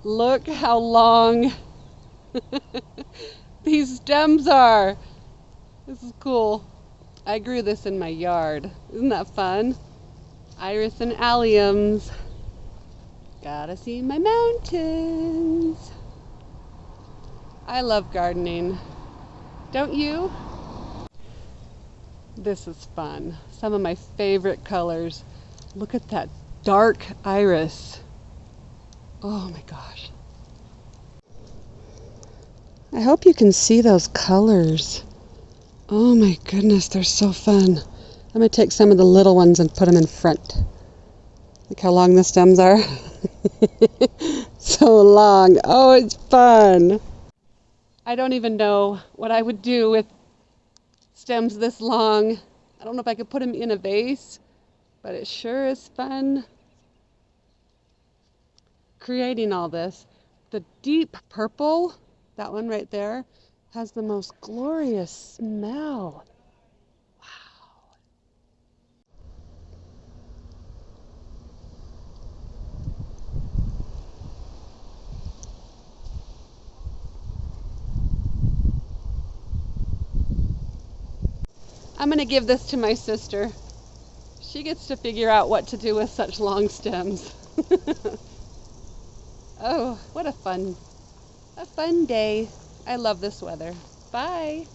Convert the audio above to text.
Look how long these stems are. This is cool. I grew this in my yard. Isn't that fun? Iris and alliums. Gotta see my mountains. I love gardening. Don't you? This is fun. Some of my favorite colors. Look at that dark iris. Oh my gosh. I hope you can see those colors. Oh my goodness, they're so fun. I'm going to take some of the little ones and put them in front. Look how long the stems are. So long. Oh, it's fun. I don't even know what I would do with stems this long. I don't know if I could put them in a vase, but it sure is fun creating all this. The deep purple, that one right there, has the most glorious smell. Wow. I'm going to give this to my sister. She gets to figure out what to do with such long stems. Oh, what a fun day. I love this weather. Bye.